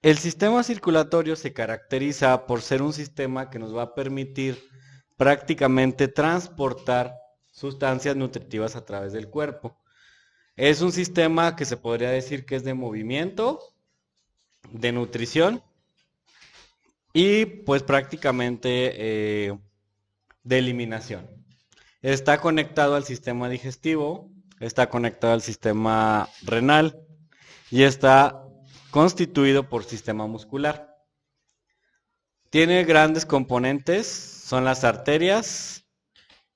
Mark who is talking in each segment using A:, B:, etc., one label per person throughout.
A: El sistema circulatorio se caracteriza por ser un sistema que nos va a permitir prácticamente transportar sustancias nutritivas a través del cuerpo. Es un sistema que se podría decir que es de movimiento, de nutrición y pues prácticamente de eliminación. Está conectado al sistema digestivo, está conectado al sistema renal y está constituido por sistema muscular. Tiene grandes componentes, son las arterias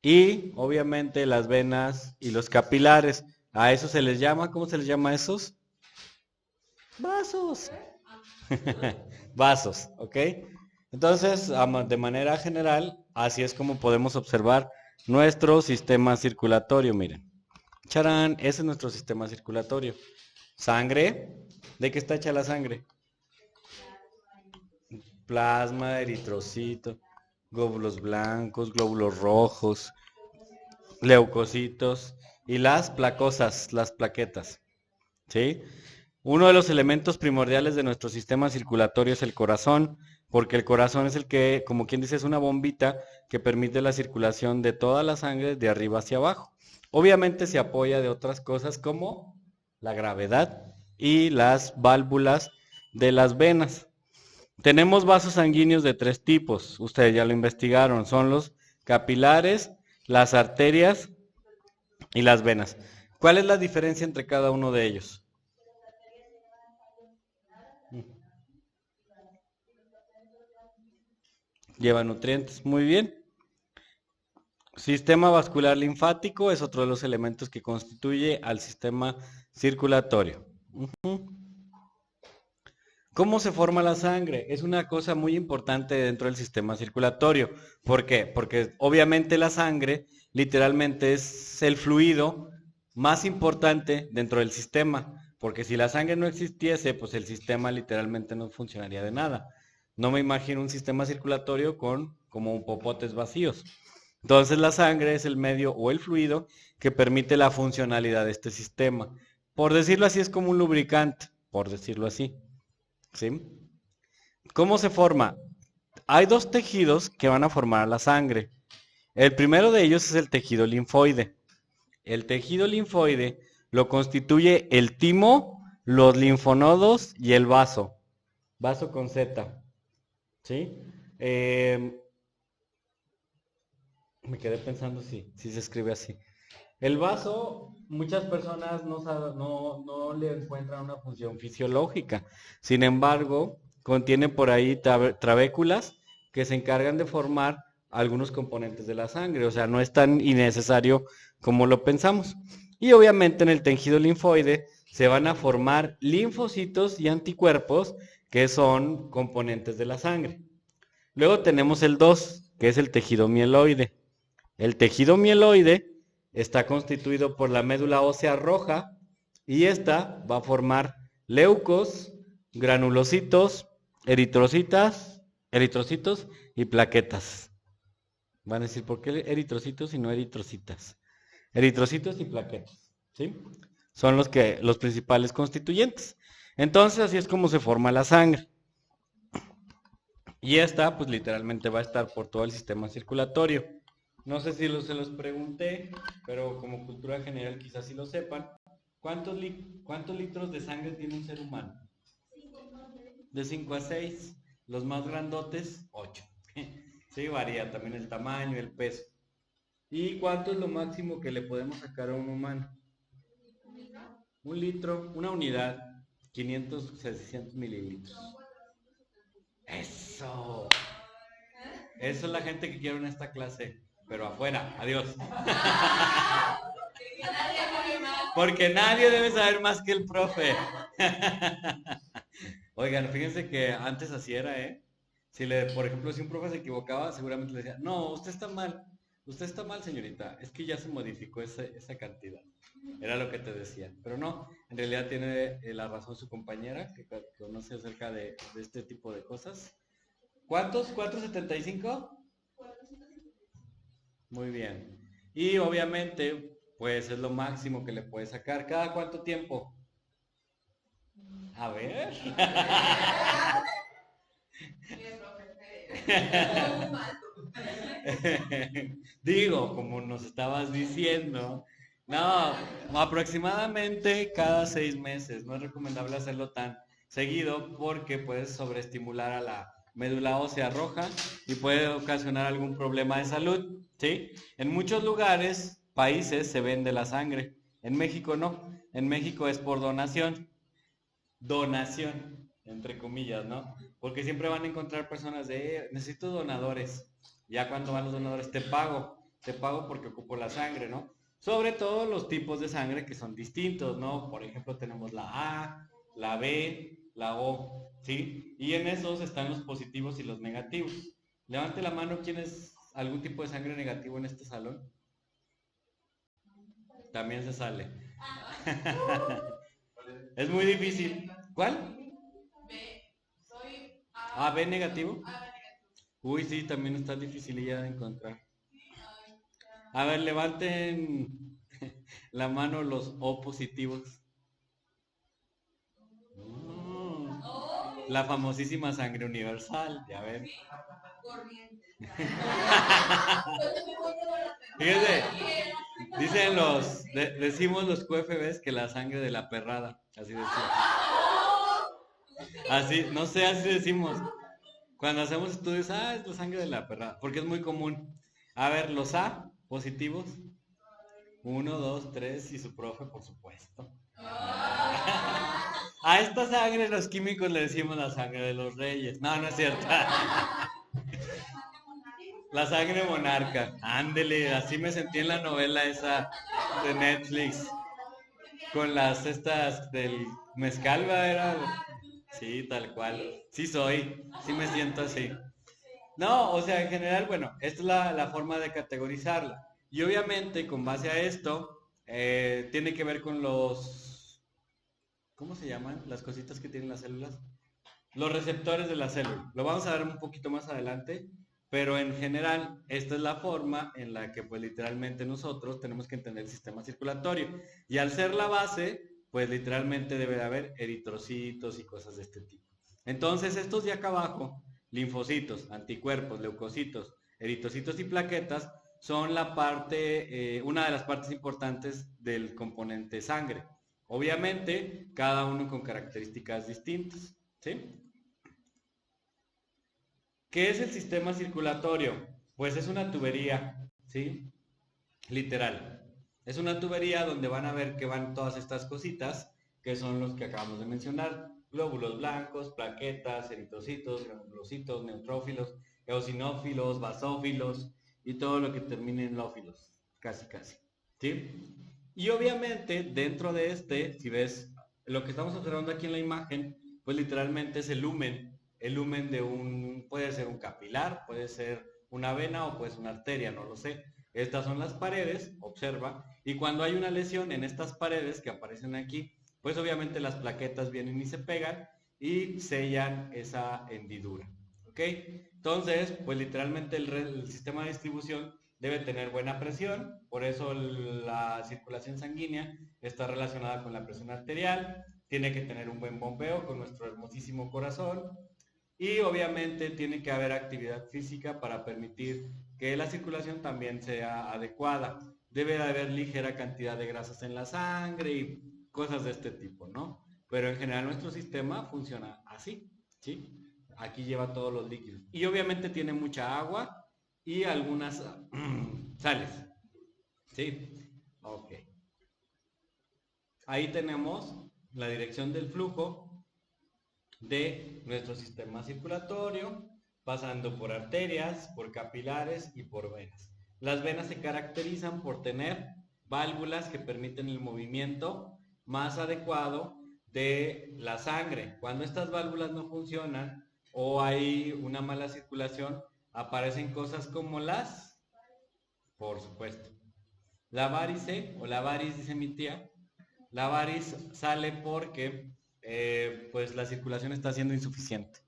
A: y obviamente las venas y los capilares. A eso se les llama, ¿cómo se les llama a esos? Vasos. Vasos, ¿ok? Entonces, de manera general, así es como podemos observar nuestro sistema circulatorio, miren. Charán, ese es nuestro sistema circulatorio. Sangre, ¿de qué está hecha la sangre? Plasma, eritrocitos, glóbulos blancos, glóbulos rojos, leucocitos y las placosas, las plaquetas, ¿sí? Uno de los elementos primordiales de nuestro sistema circulatorio es el corazón, porque el corazón es el que, como quien dice, es una bombita que permite la circulación de toda la sangre de arriba hacia abajo. Obviamente se apoya de otras cosas como la gravedad y las válvulas de las venas. Tenemos vasos sanguíneos de tres tipos, ustedes ya lo investigaron, son los capilares, las arterias y las venas. ¿Cuál es la diferencia entre cada uno de ellos? Lleva nutrientes, muy bien. Sistema vascular linfático es otro de los elementos que constituye al sistema circulatorio. ¿Cómo se forma la sangre? Es una cosa muy importante dentro del sistema circulatorio. ¿Por qué? Porque obviamente la sangre literalmente es el fluido más importante dentro del sistema. Porque si la sangre no existiese, pues el sistema literalmente no funcionaría de nada. No me imagino un sistema circulatorio con como popotes vacíos. Entonces la sangre es el medio o el fluido que permite la funcionalidad de este sistema. Por decirlo así, es como un lubricante, por decirlo así. ¿Sí? ¿Cómo se forma? Hay dos tejidos que van a formar la sangre. El primero de ellos es el tejido linfoide. El tejido linfoide lo constituye el timo, los linfonodos y el vaso. Vaso con Z. ¿Sí? Eh, Me quedé pensando si se escribe así. El vaso, muchas personas no le encuentran una función fisiológica. Sin embargo, contiene por ahí trabéculas que se encargan de formar algunos componentes de la sangre. O sea, no es tan innecesario como lo pensamos. Y obviamente en el tejido linfoide se van a formar linfocitos y anticuerpos que son componentes de la sangre. Luego tenemos el 2, que es el tejido mieloide. El tejido mieloide está constituido por la médula ósea roja y esta va a formar leucos, granulocitos, eritrocitos y plaquetas. Van a decir, ¿por qué eritrocitos y no eritrocitas? Eritrocitos y plaquetas, ¿sí? Son los principales constituyentes. Entonces, así es como se forma la sangre. Y esta, pues literalmente va a estar por todo el sistema circulatorio. No sé si se los pregunté, pero como cultura general quizás sí lo sepan. ¿Cuántos litros de sangre tiene un ser humano? De 5 a 6. Los más grandotes, 8. Sí, varía también el tamaño, el peso. ¿Y cuánto es lo máximo que le podemos sacar a un humano? Un litro, una unidad, 500, 600 mililitros. Eso. Eso es la gente que quiero en esta clase. Pero afuera, adiós. Porque nadie debe saber más que el profe. Oigan, fíjense que antes así era, ¿eh? Por ejemplo, si un profe se equivocaba, seguramente le decía, no, usted está mal. Usted está mal, señorita. Es que ya se modificó esa cantidad. Era lo que te decían. Pero no, en realidad tiene la razón su compañera, que conoce acerca de este tipo de cosas. ¿Cuántos? ¿475? Muy bien. Y obviamente, pues es lo máximo que le puede sacar. ¿Cada cuánto tiempo? A ver. Digo, como nos estabas diciendo, no, aproximadamente cada 6 meses. No es recomendable hacerlo tan seguido porque puedes sobreestimular a la médula ósea roja y puede ocasionar algún problema de salud, ¿sí? En muchos lugares, países, se vende la sangre. En México no. En México es por donación. Donación, entre comillas, ¿no? Porque siempre van a encontrar personas de, necesito donadores. Ya cuando van los donadores, te pago porque ocupo la sangre, ¿no? Sobre todo los tipos de sangre que son distintos, ¿no? Por ejemplo, tenemos la A, la B, la O, ¿sí? Y en esos están los positivos y los negativos. Levante la mano, ¿quién es algún tipo de sangre negativo en este salón? También se sale. Es muy difícil. ¿Cuál? A, B negativo. Uy, sí, también está difícil ya de encontrar. A ver, levanten la mano los O positivos. La famosísima sangre universal, ya ven. Fíjense, dicen decimos los QFBs que la sangre de la perrada, así decimos. Así, no sé, así decimos. Cuando hacemos estudios, es la sangre de la perrada, porque es muy común. A ver, los A positivos. 1, 2, 3 y su profe, por supuesto. A esta sangre los químicos le decimos la sangre de los reyes. No, no es cierto. La sangre monarca. Ándele, así me sentí en la novela esa de Netflix. Con las estas del mezcal, ¿verdad? Era. Sí, tal cual. Sí soy. Sí me siento así. No, o sea, en general, bueno, esta es la forma de categorizarla. Y obviamente, con base a esto, tiene que ver con ¿cómo se llaman? Las cositas que tienen las células. Los receptores de la célula. Lo vamos a ver un poquito más adelante, pero en general, esta es la forma en la que, pues, literalmente nosotros tenemos que entender el sistema circulatorio. Y al ser la base, pues, literalmente debe de haber eritrocitos y cosas de este tipo. Entonces, estos de acá abajo, linfocitos, anticuerpos, leucocitos, eritrocitos y plaquetas, son una de las partes importantes del componente sangre. Obviamente, cada uno con características distintas, ¿sí? ¿Qué es el sistema circulatorio? Pues es una tubería, ¿sí? Literal. Es una tubería donde van a ver que van todas estas cositas, que son los que acabamos de mencionar. Glóbulos blancos, plaquetas, eritrocitos, granulocitos, neutrófilos, eosinófilos, basófilos y todo lo que termine en lófilos, casi casi, ¿sí? Y obviamente dentro de si ves lo que estamos observando aquí en la imagen, pues literalmente es el lumen puede ser un capilar, puede ser una vena o puede ser una arteria, no lo sé. Estas son las paredes, observa, y cuando hay una lesión en estas paredes que aparecen aquí, pues obviamente las plaquetas vienen y se pegan y sellan esa hendidura, ¿ok? Entonces, pues literalmente el sistema de distribución debe tener buena presión, por eso la circulación sanguínea está relacionada con la presión arterial, tiene que tener un buen bombeo con nuestro hermosísimo corazón y obviamente tiene que haber actividad física para permitir que la circulación también sea adecuada. Debe de haber ligera cantidad de grasas en la sangre y cosas de este tipo, ¿no? Pero en general nuestro sistema funciona así, ¿sí? Aquí lleva todos los líquidos. Y obviamente tiene mucha agua y algunas sales, ¿sí? Ok. Ahí tenemos la dirección del flujo de nuestro sistema circulatorio, pasando por arterias, por capilares y por venas. Las venas se caracterizan por tener válvulas que permiten el movimiento más adecuado de la sangre. Cuando estas válvulas no funcionan o hay una mala circulación, aparecen cosas como por supuesto, la varice o la varis, dice mi tía. La varis sale porque pues la circulación está siendo insuficiente.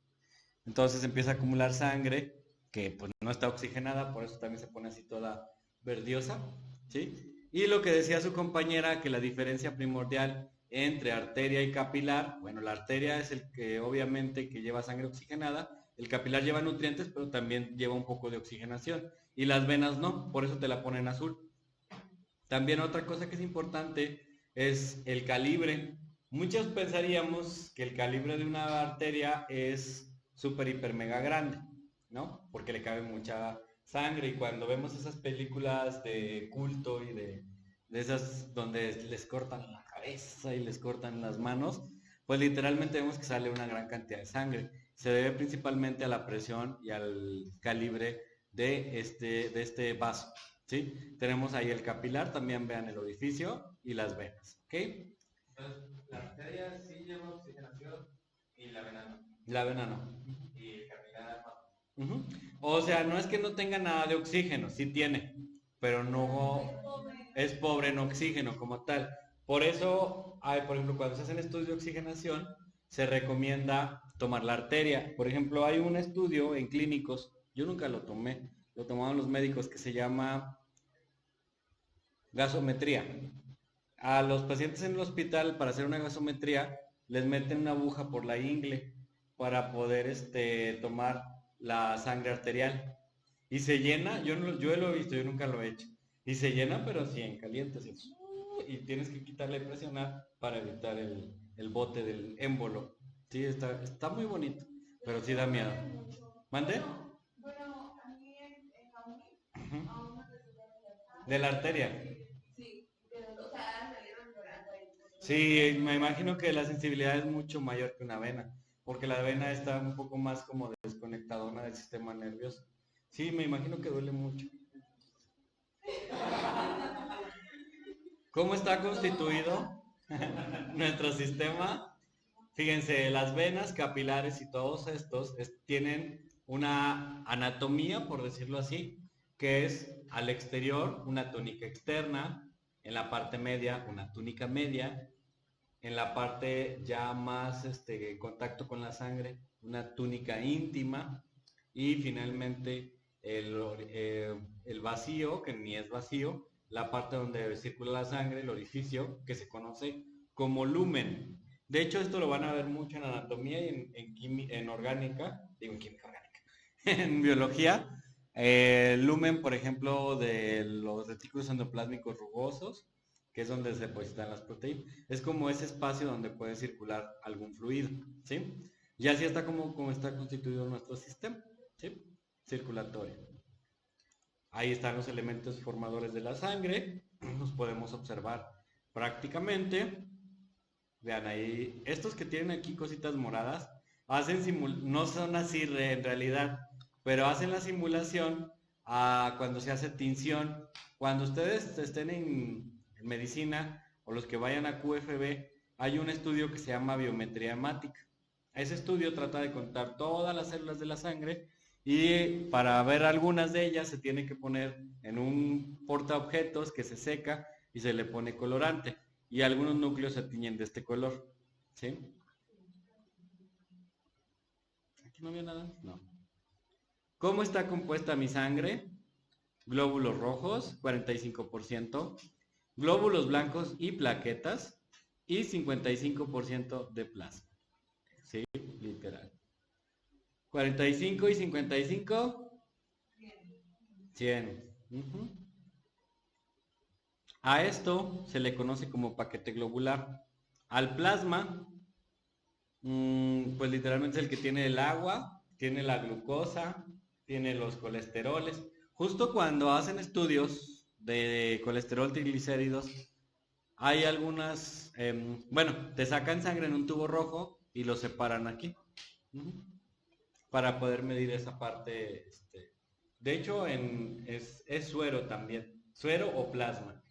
A: Entonces empieza a acumular sangre que pues no está oxigenada, por eso también se pone así toda verdiosa, ¿sí? Y lo que decía su compañera, que la diferencia primordial entre arteria y capilar, bueno, la arteria es el que obviamente que lleva sangre oxigenada, El capilar lleva nutrientes, pero también lleva un poco de oxigenación. Y las venas no, por eso te la ponen azul. También otra cosa que es importante es el calibre. Muchos pensaríamos que el calibre de una arteria es súper, hiper, mega grande, ¿no? Porque le cabe mucha sangre y cuando vemos esas películas de culto y de esas donde les cortan la cabeza y les cortan las manos, pues literalmente vemos que sale una gran cantidad de sangre. Se debe principalmente a la presión y al calibre de este vaso. ¿Sí? Tenemos ahí el capilar, también vean el orificio y las venas, ¿ok?
B: Entonces, la arteria sí lleva oxigenación y la vena no.
A: La vena no.
B: Y el capilar no.
A: Ujú. O sea, no es que no tenga nada de oxígeno, sí tiene, pero no es pobre en oxígeno como tal. Por eso, por ejemplo, cuando se hacen estudios de oxigenación, se recomienda tomar la arteria. Por ejemplo, hay un estudio en clínicos, yo nunca lo tomé, lo tomaban los médicos, que se llama gasometría. A los pacientes en el hospital, para hacer una gasometría, les meten una aguja por la ingle para poder tomar la sangre arterial. Y se llena, yo lo he visto, yo nunca lo he hecho. Y se llena, pero sí en caliente, así, y tienes que quitarle y presionar para evitar el bote del émbolo. Sí, está muy bonito, pero sí da miedo. ¿Mande?
C: Bueno, a mí en la uni,
A: Ujú.
C: a uno de sus
A: De la arteria.
C: sí, o sea, salieron llorando ahí.
A: Sí, me imagino que la sensibilidad es mucho mayor que una vena, porque la vena está un poco más como desconectadona del sistema nervioso. Sí, me imagino que duele mucho. ¿Cómo está constituido nuestro sistema? Fíjense, las venas, capilares y todos estos tienen una anatomía, por decirlo así, que es al exterior una túnica externa, en la parte media una túnica media, en la parte ya más contacto con la sangre, una túnica íntima y finalmente el vacío, que ni es vacío, la parte donde circula la sangre, el orificio, que se conoce como lumen. De hecho, esto lo van a ver mucho en anatomía y en orgánica, digo en química orgánica, en biología. El lumen, por ejemplo, de los retículos endoplásmicos rugosos, que es donde se depositan las proteínas. Es como ese espacio donde puede circular algún fluido, ¿sí? Y así está como está constituido nuestro sistema, ¿sí? Circulatorio. Ahí están los elementos formadores de la sangre, los podemos observar prácticamente. Vean ahí, estos que tienen aquí cositas moradas, no son así en realidad, pero hacen la simulación a cuando se hace tinción. Cuando ustedes estén en medicina o los que vayan a QFB, hay un estudio que se llama biometría hemática. Ese estudio trata de contar todas las células de la sangre y para ver algunas de ellas se tiene que poner en un portaobjetos que se seca y se le pone colorante y algunos núcleos se tiñen de este color. ¿Sí? ¿Aquí no había nada? No. ¿Cómo está compuesta mi sangre? Glóbulos rojos, 45%, glóbulos blancos y plaquetas, y 55% de plasma. ¿Sí? Literal. 45 y 55, 100. A esto se le conoce como paquete globular. Al plasma, pues literalmente es el que tiene el agua, tiene la glucosa, tiene los colesteroles. Justo cuando hacen estudios de colesterol, triglicéridos, hay algunas, bueno, te sacan sangre en un tubo rojo y lo separan aquí, para poder medir esa parte. De hecho, es suero también, suero o plasma,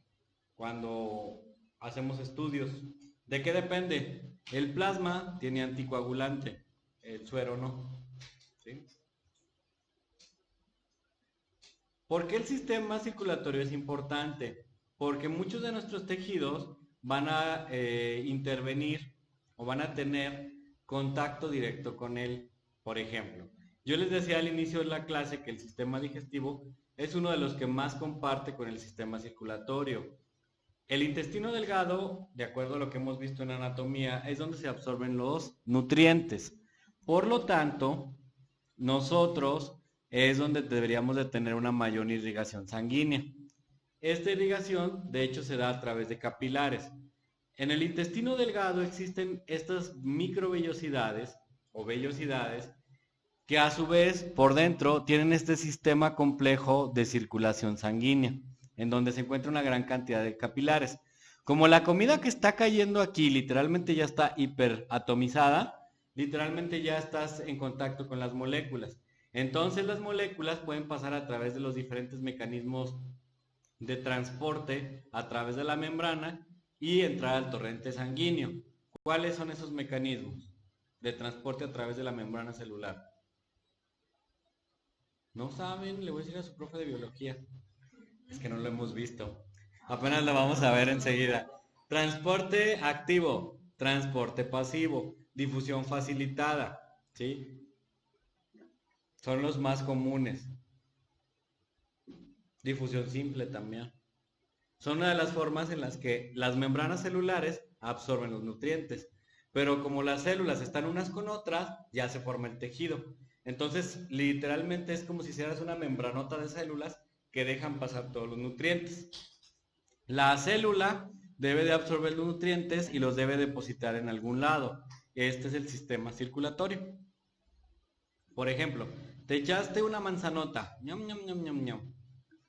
A: cuando hacemos estudios. ¿De qué depende? El plasma tiene anticoagulante, el suero no. ¿Sí? ¿Por qué el sistema circulatorio es importante? Porque muchos de nuestros tejidos van a intervenir o van a tener contacto directo con él. Por ejemplo, yo les decía al inicio de la clase que el sistema digestivo es uno de los que más comparte con el sistema circulatorio. El intestino delgado, de acuerdo a lo que hemos visto en anatomía, es donde se absorben los nutrientes. Por lo tanto, nosotros es donde deberíamos de tener una mayor irrigación sanguínea. Esta irrigación, de hecho, se da a través de capilares. En el intestino delgado existen estas microvellosidades o vellosidades que a su vez por dentro tienen este sistema complejo de circulación sanguínea, en donde se encuentra una gran cantidad de capilares. Como la comida que está cayendo aquí literalmente ya está hiperatomizada, literalmente ya estás en contacto con las moléculas. Entonces las moléculas pueden pasar a través de los diferentes mecanismos de transporte a través de la membrana y entrar al torrente sanguíneo. ¿Cuáles son esos mecanismos de transporte a través de la membrana celular? No saben, le voy a decir a su profe de biología. Es que no lo hemos visto. Apenas lo vamos a ver enseguida. Transporte activo, transporte pasivo, difusión facilitada, ¿sí? Son los más comunes. Difusión simple también. Son una de las formas en las que las membranas celulares absorben los nutrientes. Pero como las células están unas con otras, ya se forma el tejido. Entonces, literalmente es como si hicieras una membranota de células que dejan pasar todos los nutrientes. La célula debe de absorber los nutrientes y los debe depositar en algún lado. Este es el sistema circulatorio. Por ejemplo, te echaste una manzanota, ñam, ñam, ñam, ñam, ñam.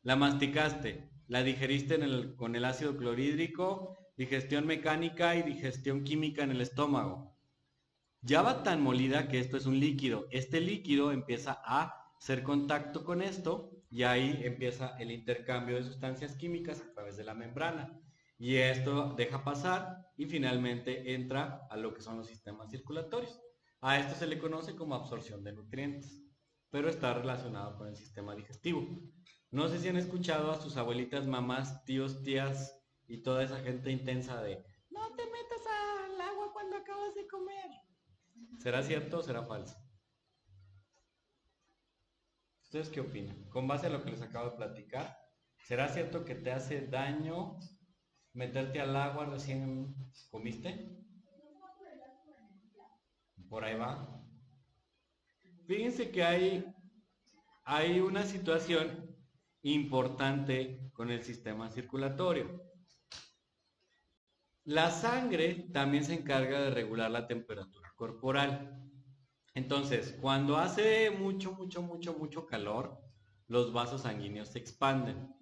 A: La masticaste, la digeriste con el ácido clorhídrico, digestión mecánica y digestión química en el estómago. Ya va tan molida que esto es un líquido. Este líquido empieza a hacer contacto con esto y ahí empieza el intercambio de sustancias químicas a través de la membrana. Y esto deja pasar y finalmente entra a lo que son los sistemas circulatorios. A esto se le conoce como absorción de nutrientes, pero está relacionado con el sistema digestivo. No sé si han escuchado a sus abuelitas, mamás, tíos, tías y toda esa gente intensa de no te metas al agua cuando acabas de comer. ¿Será cierto o será falso? ¿Ustedes qué opinan? Con base a lo que les acabo de platicar, ¿será cierto que te hace daño meterte al agua recién comiste? Por ahí va. Fíjense que hay una situación importante con el sistema circulatorio. La sangre también se encarga de regular la temperatura corporal. Entonces, cuando hace mucho calor, los vasos sanguíneos se expanden,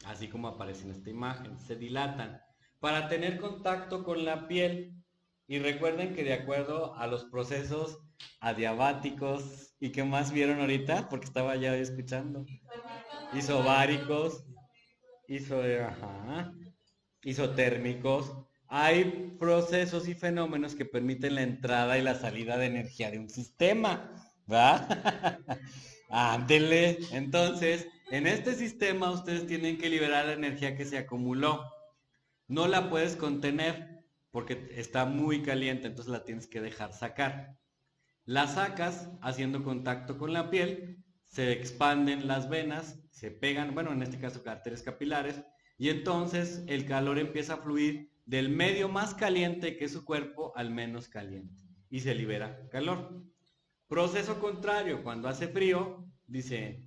A: así como aparece en esta imagen, se dilatan para tener contacto con la piel. Y recuerden que de acuerdo a los procesos adiabáticos, ¿y qué más vieron ahorita? Porque estaba ya escuchando. Isobáricos, isotérmicos. Hay procesos y fenómenos que permiten la entrada y la salida de energía de un sistema, ¿va? Ándele. Entonces, en este sistema ustedes tienen que liberar la energía que se acumuló. No la puedes contener porque está muy caliente, entonces la tienes que dejar sacar. La sacas haciendo contacto con la piel, se expanden las venas, se pegan, bueno, en este caso arterias capilares, y entonces el calor empieza a fluir del medio más caliente que es su cuerpo al menos caliente y se libera calor. Proceso contrario, cuando hace frío, dice,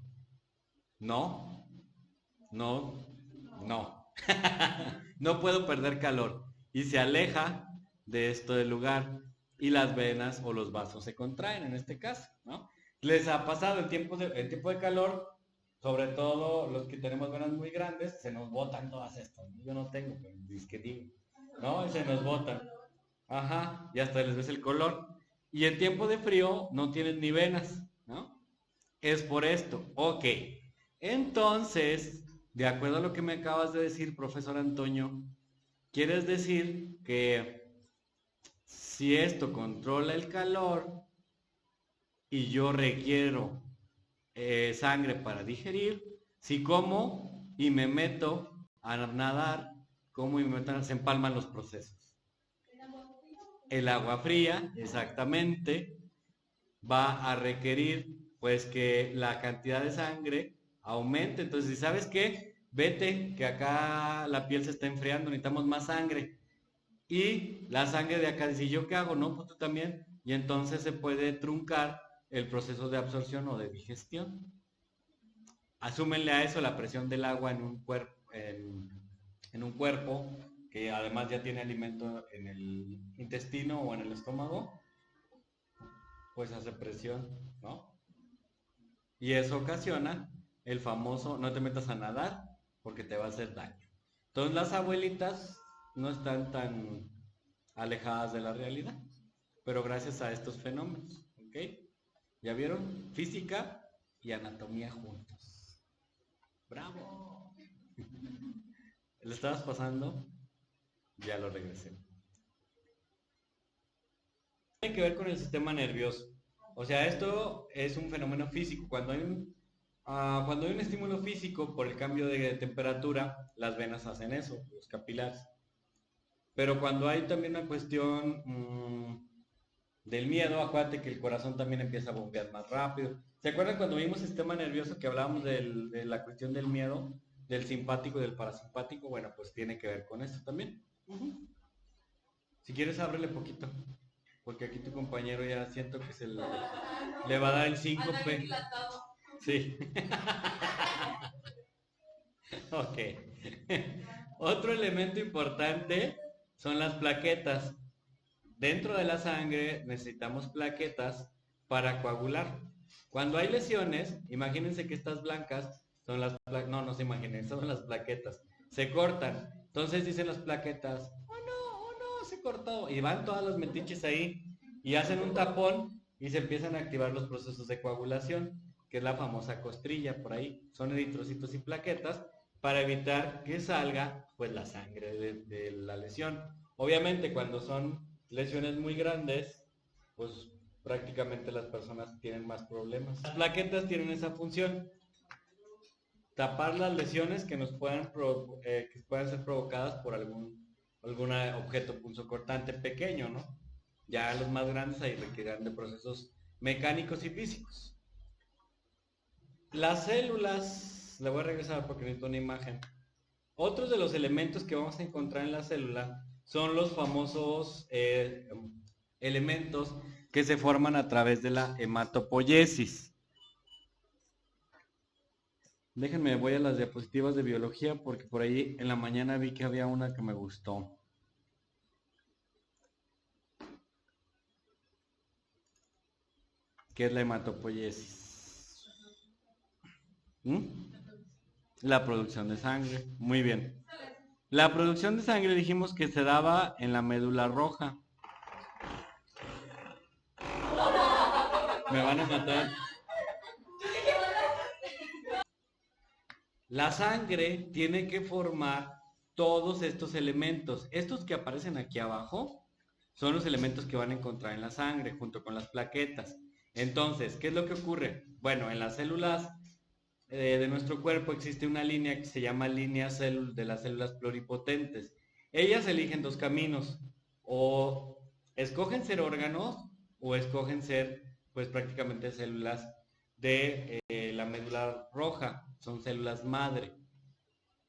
A: no, no, no, no puedo perder calor y se aleja de esto del lugar y las venas o los vasos se contraen en este caso, ¿no? Les ha pasado en tiempo de calor, sobre todo los que tenemos venas muy grandes, se nos botan todas estas. Yo no tengo, pero es que digo, ¿no? Y se nos botan. Ajá, y hasta les ves el color. Y en tiempo de frío no tienen ni venas, ¿no? Es por esto. Ok. Entonces, de acuerdo a lo que me acabas de decir, profesor Antonio, ¿quieres decir que si esto controla el calor y yo requiero sangre para digerir, si como y me meto a nadar, como y me meto, se empalman los procesos? El agua fría, exactamente, va a requerir pues que la cantidad de sangre aumente. Entonces, ¿sabes qué? Vete, que acá la piel se está enfriando, necesitamos más sangre. Y la sangre de acá dice, ¿yo qué hago? No, pues tú también. Y entonces se puede truncar el proceso de absorción o de digestión. Asúmenle a eso la presión del agua en un cuerpo que además ya tiene alimento en el intestino o en el estómago, pues hace presión, ¿no? Y eso ocasiona el famoso no te metas a nadar porque te va a hacer daño. Entonces las abuelitas no están tan alejadas de la realidad, pero gracias a estos fenómenos, ¿ok? ¿Ya vieron? Física y anatomía juntos. ¡Bravo! ¿Le estabas pasando? Ya lo regresé. Tiene que ver con el sistema nervioso. O sea, esto es un fenómeno físico. Cuando hay un estímulo físico por el cambio de temperatura, las venas hacen eso, los capilares. Pero cuando hay también una cuestión del miedo, acuérdate que el corazón también empieza a bombear más rápido. ¿Se acuerdan cuando vimos sistema nervioso que hablábamos de la cuestión del miedo, del simpático y del parasimpático? Bueno, pues tiene que ver con esto también. Si quieres, ábrele poquito, porque aquí tu compañero ya siento que le va a dar el síncope. Sí. Ok. Otro elemento importante son las plaquetas. Dentro de la sangre necesitamos plaquetas para coagular. Cuando hay lesiones, imagínense que estas blancas son las plaquetas. No, no se imaginen, son las plaquetas. Se cortan. Entonces dicen las plaquetas, oh no, se cortó. Y van todas las metiches ahí y hacen un tapón y se empiezan a activar los procesos de coagulación, que es la famosa costrilla por ahí. Son eritrocitos y plaquetas para evitar que salga pues la sangre de la lesión. Obviamente cuando son lesiones muy grandes, pues prácticamente las personas tienen más problemas. Las plaquetas tienen esa función, tapar las lesiones que puedan ser provocadas por algún objeto punzocortante pequeño, ¿no? Ya los más grandes ahí requieren de procesos mecánicos y físicos. Las células, le voy a regresar porque necesito una imagen. Otros de los elementos que vamos a encontrar en la célula son los famosos elementos que se forman a través de la hematopoiesis. Déjenme, voy a las diapositivas de biología porque por ahí en la mañana vi que había una que me gustó. ¿Qué es la hematopoiesis? La producción de sangre. Muy bien. La producción de sangre dijimos que se daba en la médula roja. Me van a matar. La sangre tiene que formar todos estos elementos. Estos que aparecen aquí abajo son los elementos que van a encontrar en la sangre junto con las plaquetas. Entonces, ¿qué es lo que ocurre? Bueno, en las células de nuestro cuerpo existe una línea que se llama línea de las células pluripotentes. Ellas eligen dos caminos, o escogen ser órganos o escogen ser pues prácticamente células de la médula roja, son células madre.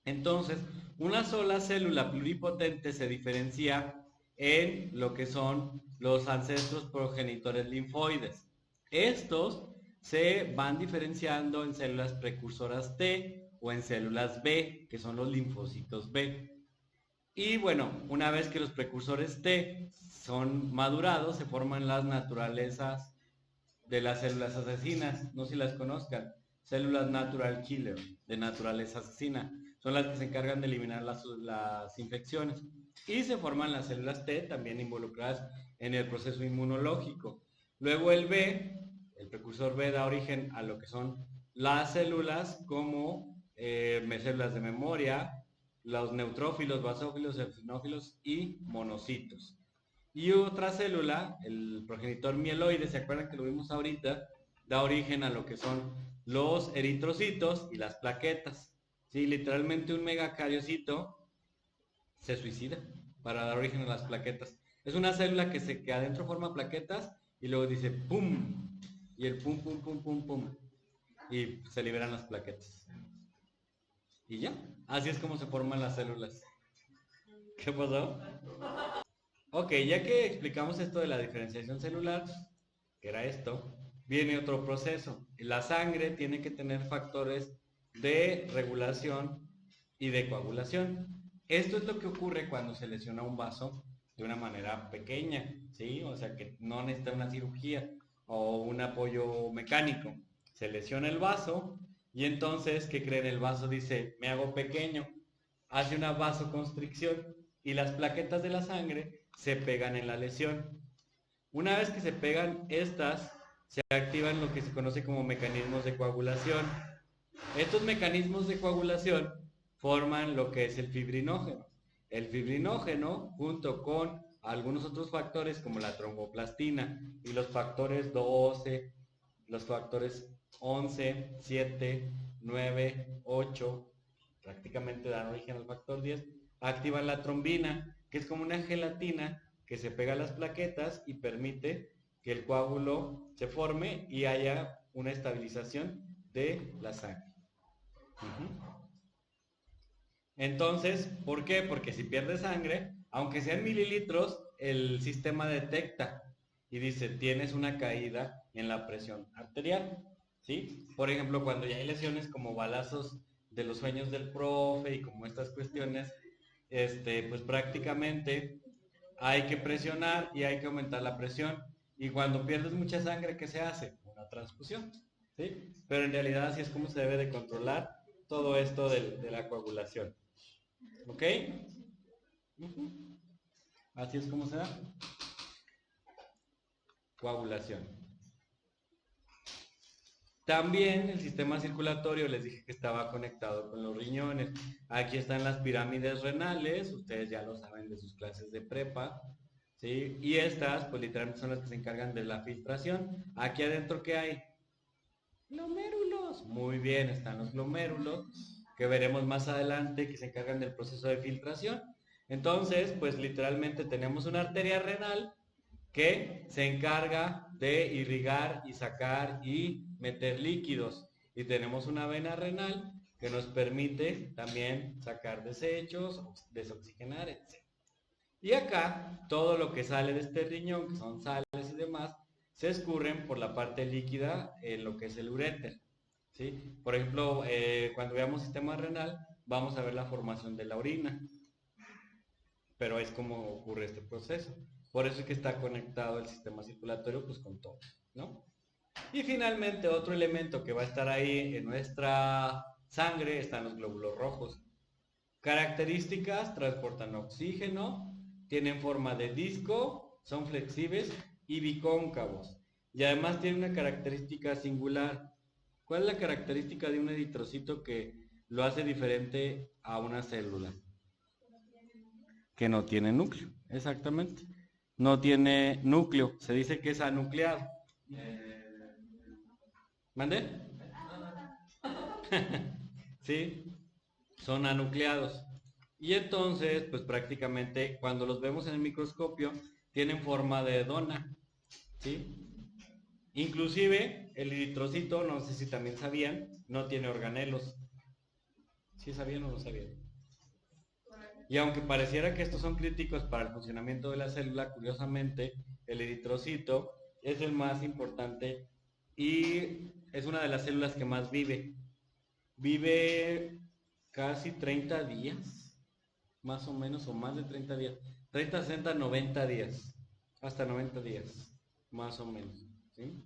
A: Entonces, una sola célula pluripotente se diferencia en lo que son los ancestros progenitores linfoides. Estos se van diferenciando en células precursoras T o en células B, que son los linfocitos B. Y bueno, una vez que los precursores T son madurados, se forman las naturalezas de las células asesinas. No sé si las conozcan. Células natural killer, de naturaleza asesina. Son las que se encargan de eliminar las infecciones. Y se forman las células T, también involucradas en el proceso inmunológico. Luego el B, el precursor B, da origen a lo que son las células como células de memoria, los neutrófilos, basófilos, eosinófilos y monocitos. Y otra célula, el progenitor mieloide, ¿se acuerdan que lo vimos ahorita? Da origen a lo que son los eritrocitos y las plaquetas. Sí, literalmente un megacariocito se suicida para dar origen a las plaquetas. Es una célula que adentro forma plaquetas y luego dice ¡pum! Y el pum, pum, pum, pum, pum. Y se liberan las plaquetas. Y ya, así es como se forman las células. ¿Qué pasó? Ok, ya que explicamos esto de la diferenciación celular, que era esto, viene otro proceso. La sangre tiene que tener factores de regulación y de coagulación. Esto es lo que ocurre cuando se lesiona un vaso de una manera pequeña, ¿sí? O sea, que no necesita una cirugía o un apoyo mecánico. Se lesiona el vaso y entonces, ¿qué creen? El vaso dice, me hago pequeño, hace una vasoconstricción y las plaquetas de la sangre se pegan en la lesión. Una vez que se pegan estas, se activan lo que se conoce como mecanismos de coagulación. Estos mecanismos de coagulación forman lo que es el fibrinógeno. El fibrinógeno, junto con algunos otros factores como la tromboplastina y los factores 12, los factores 11, 7, 9, 8, prácticamente dan origen al factor 10, activan la trombina, que es como una gelatina que se pega a las plaquetas y permite que el coágulo se forme y haya una estabilización de la sangre. Entonces, ¿por qué? Porque si pierdes sangre, aunque sean mililitros, el sistema detecta y dice, tienes una caída en la presión arterial, ¿sí? Por ejemplo, cuando ya hay lesiones como balazos de los sueños del profe y como estas cuestiones, pues prácticamente hay que presionar y hay que aumentar la presión. Y cuando pierdes mucha sangre, ¿qué se hace? Una transfusión, ¿sí? Pero en realidad así es como se debe de controlar todo esto de la coagulación. ¿Ok? Así es como se da. Coagulación. También el sistema circulatorio, les dije que estaba conectado con los riñones. Aquí están las pirámides renales, ustedes ya lo saben de sus clases de prepa, ¿sí? Y estas, pues literalmente son las que se encargan de la filtración. Aquí adentro, ¿qué hay? Glomérulos. Muy bien, están los glomérulos, que veremos más adelante, que se encargan del proceso de filtración. Entonces, pues literalmente tenemos una arteria renal que se encarga de irrigar y sacar y meter líquidos. Y tenemos una vena renal que nos permite también sacar desechos, desoxigenar, etc. Y acá, todo lo que sale de este riñón, que son sales y demás, se escurren por la parte líquida en lo que es el uréter, ¿sí? Por ejemplo, cuando veamos sistema renal, vamos a ver la formación de la orina, pero es como ocurre este proceso. Por eso es que está conectado el sistema circulatorio pues con todo, ¿no? Y finalmente otro elemento que va a estar ahí en nuestra sangre están los glóbulos rojos. Características: transportan oxígeno, tienen forma de disco, son flexibles y bicóncavos. Y además tienen una característica singular. ¿Cuál es la característica de un eritrocito que lo hace diferente a una célula? Que no tiene núcleo, exactamente. No tiene núcleo, se dice que es anucleado. ¿Mande? Sí, son anucleados. Y entonces, pues prácticamente cuando los vemos en el microscopio, tienen forma de dona, ¿sí? Inclusive el eritrocito, no sé si también sabían, no tiene organelos. ¿Sí sabían o no sabían? Y aunque pareciera que estos son críticos para el funcionamiento de la célula, curiosamente, el eritrocito es el más importante y es una de las células que más vive. Vive casi 30 días, más o menos, o más de 30 días. 30, 60, 90 días. Hasta 90 días, más o menos. ¿Sí?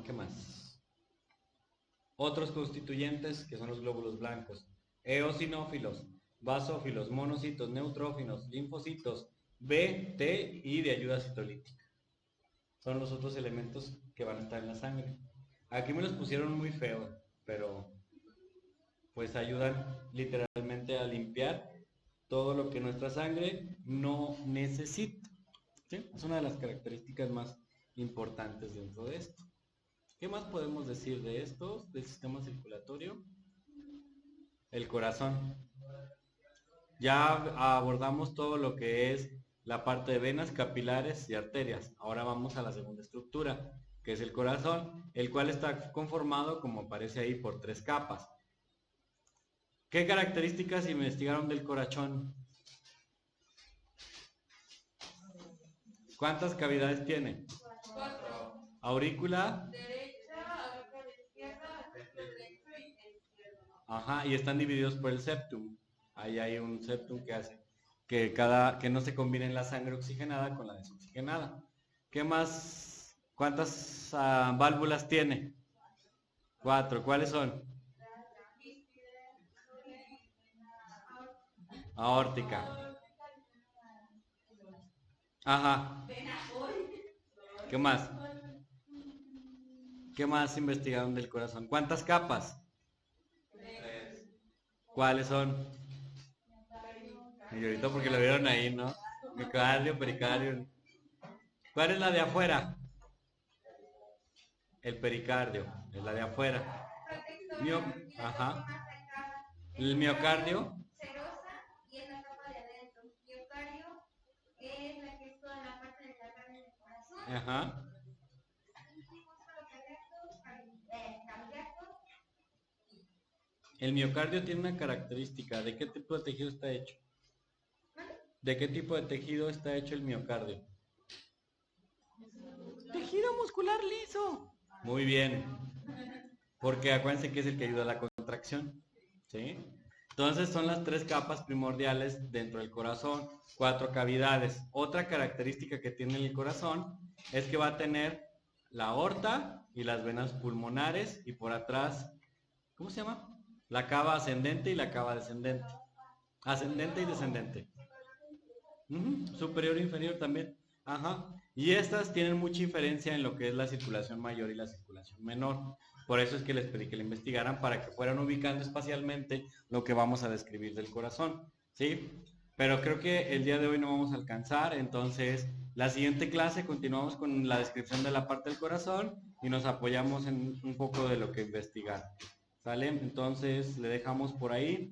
A: ¿Qué más? Otros constituyentes que son los glóbulos blancos, eosinófilos, basófilos, monocitos, neutrófilos, linfocitos, B, T y de ayuda citolítica. Son los otros elementos que van a estar en la sangre. Aquí me los pusieron muy feos, pero pues ayudan literalmente a limpiar todo lo que nuestra sangre no necesita. ¿Sí? Es una de las características más importantes dentro de esto. ¿Qué más podemos decir de estos, del sistema circulatorio? El corazón. Ya abordamos todo lo que es la parte de venas, capilares y arterias. Ahora vamos a la segunda estructura, que es el corazón, el cual está conformado, como aparece ahí, por 3 capas. ¿Qué características investigaron del corazón? ¿Cuántas cavidades tiene?
C: 4.
A: Aurícula.
C: Derecha, aurícula izquierda, aurícula derecho y izquierdo.
A: Ajá, y están divididos por el septum. Ahí hay un septum que hace que no se combine la sangre oxigenada con la desoxigenada. ¿Qué más? ¿Cuántas válvulas tiene? 4. ¿Cuáles son? Aórtica. Ajá. ¿Qué más? ¿Qué más investigaron del corazón? ¿Cuántas capas?
B: 3.
A: ¿Cuáles son? Y ahorita porque lo vieron ahí, ¿no? Miocardio, pericardio. ¿Cuál es la de afuera? El pericardio, es la de afuera. Ajá. El miocardio.
C: Serosa y es la capa de adentro. Miocardio es la que es toda la parte de la carne del corazón.
A: Ajá.
C: Cardíaco.
A: El miocardio tiene una característica. ¿De qué tipo de tejido está hecho? ¿De qué tipo de tejido está hecho el miocardio? Tejido muscular liso. Muy bien. Porque acuérdense que es el que ayuda a la contracción. ¿Sí? Entonces son las 3 capas primordiales dentro del corazón, 4 cavidades. Otra característica que tiene el corazón es que va a tener la aorta y las venas pulmonares y por atrás, ¿cómo se llama? La cava ascendente y la cava descendente. Ascendente y descendente. Superior e inferior también. Ajá. Y estas tienen mucha diferencia en lo que es la circulación mayor y la circulación menor. Por eso es que les pedí que la investigaran para que fueran ubicando espacialmente lo que vamos a describir del corazón. ¿Sí? Pero creo que el día de hoy no vamos a alcanzar. Entonces, la siguiente clase continuamos con la descripción de la parte del corazón y nos apoyamos en un poco de lo que investigar. ¿Sale? Entonces, le dejamos por ahí.